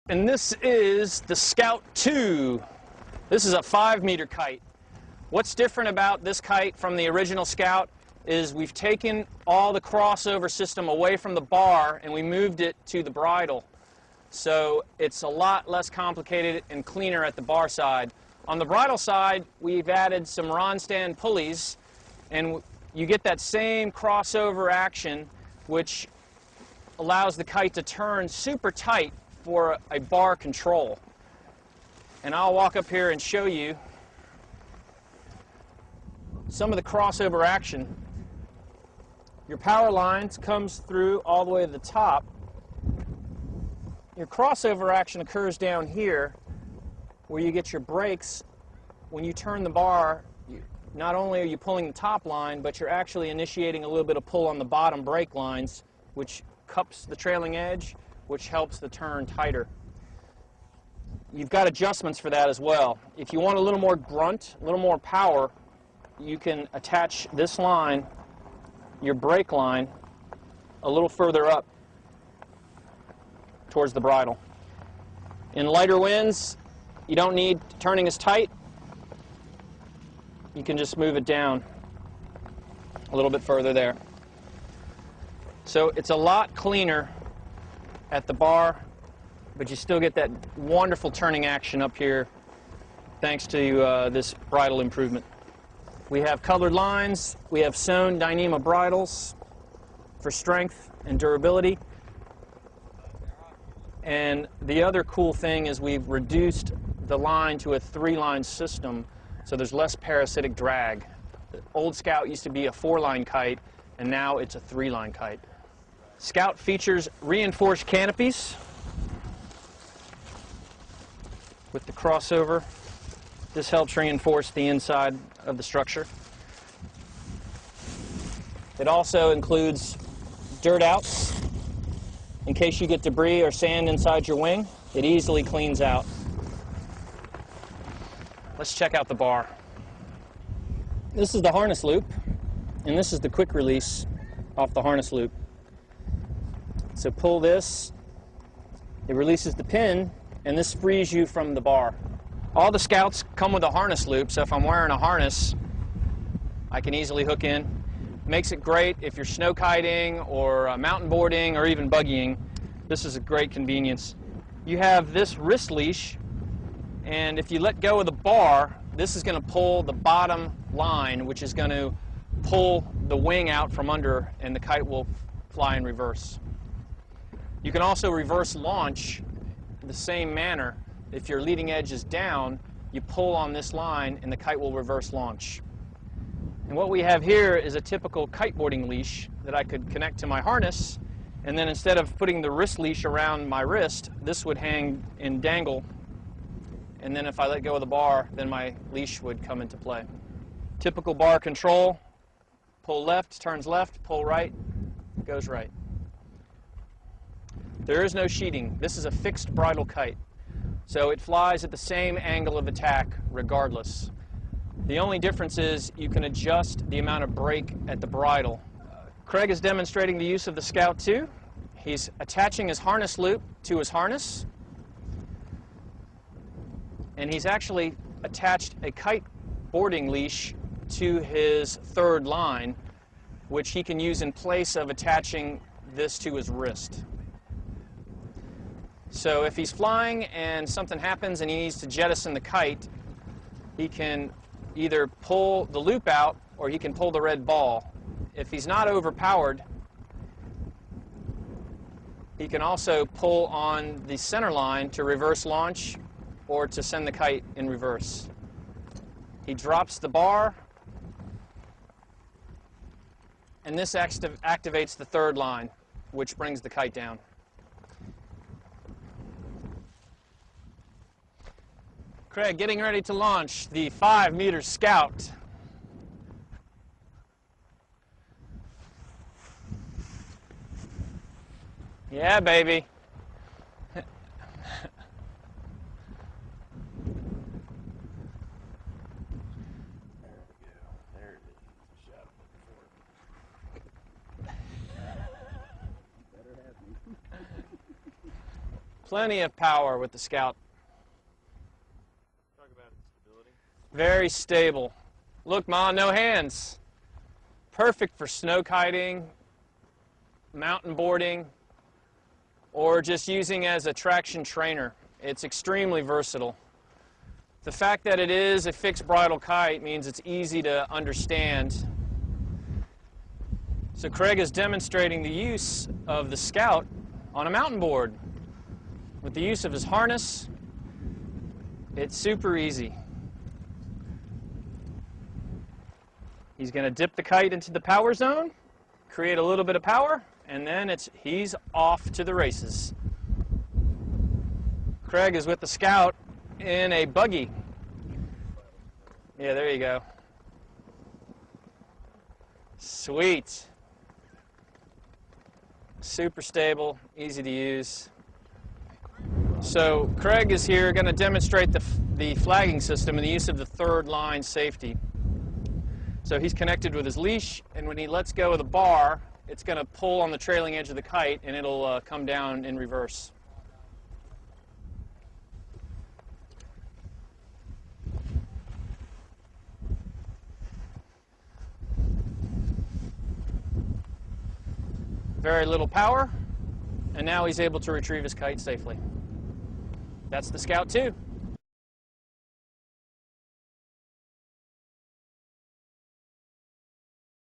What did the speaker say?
And this is the Scout II. This is a 5-meter kite. What's different about this kite from the original Scout is we've taken all the crossover system away from the bar and we moved it to the bridle. So it's a lot less complicated and cleaner at the bar side. On the bridle side, we've added some Ronstand pulleys, and you get that same crossover action, which allows the kite to turn super tight for a bar control. And I'll walk up here and show you some of the crossover action. Your power lines comes through all the way to the top. Your crossover action occurs down here where you get your brakes. When you turn the bar, not only are you pulling the top line, but you're actually initiating a little bit of pull on the bottom brake lines, which cups the trailing edge, which helps the turn tighter. You've got adjustments for that as well. If you want a little more grunt, a little more power, you can attach this line, your brake line, a little further up towards the bridle. In lighter winds, you don't need turning as tight. You can just move it down a little bit further there. So it's a lot cleaner at the bar, but you still get that wonderful turning action up here thanks to this bridle improvement. We have colored lines, we have sewn Dyneema bridles for strength and durability. And the other cool thing is we've reduced the line to a 3-line system, so there's less parasitic drag. The old Scout used to be a 4-line kite, and now it's a 3-line kite. Scout features reinforced canopies with the crossover. This helps reinforce the inside of the structure. It also includes dirt outs. In case you get debris or sand inside your wing, it easily cleans out. Let's check out the bar. This is the harness loop, and this is the quick release off the harness loop. So pull this, it releases the pin, and this frees you from the bar. All the Scouts come with a harness loop, so if I'm wearing a harness, I can easily hook in. Makes it great if you're snow kiting or mountain boarding or even buggying. This is a great convenience. You have this wrist leash, and if you let go of the bar, this is going to pull the bottom line, which is going to pull the wing out from under, and the kite will fly in reverse. You can also reverse launch in the same manner. If your leading edge is down, you pull on this line and the kite will reverse launch. And what we have here is a typical kiteboarding leash that I could connect to my harness, and then instead of putting the wrist leash around my wrist, this would hang and dangle, and then if I let go of the bar, then my leash would come into play. Typical bar control: pull left, turns left, pull right, goes right. There is no sheeting. This is a fixed bridle kite, so it flies at the same angle of attack regardless. The only difference is you can adjust the amount of brake at the bridle. Craig is demonstrating the use of the Scout II. He's attaching his harness loop to his harness, and he's actually attached a kite boarding leash to his 3rd line, which he can use in place of attaching this to his wrist. So if he's flying and something happens and he needs to jettison the kite, he can either pull the loop out or he can pull the red ball. If he's not overpowered, he can also pull on the center line to reverse launch or to send the kite in reverse. He drops the bar, and this activates the 3rd line, which brings the kite down. Craig, getting ready to launch the 5-meter Scout. Yeah, baby. Plenty of power with the Scout. Talk about its stability. Very stable. Look, Ma, no hands. Perfect for snow kiting, mountain boarding, or just using as a traction trainer. It's extremely versatile. The fact that it is a fixed bridle kite means it's easy to understand. So Craig is demonstrating the use of the Scout on a mountain board. With the use of his harness, it's super easy. He's going to dip the kite into the power zone, create a little bit of power, and then he's off to the races. Craig is with the Scout in a buggy. Yeah, there you go. Sweet. Super stable, easy to use. So Craig is here going to demonstrate the flagging system and the use of the third line safety. So he's connected with his leash, and when he lets go of the bar, it's going to pull on the trailing edge of the kite, and it'll come down in reverse. Very little power, and now he's able to retrieve his kite safely. That's the Scout 2.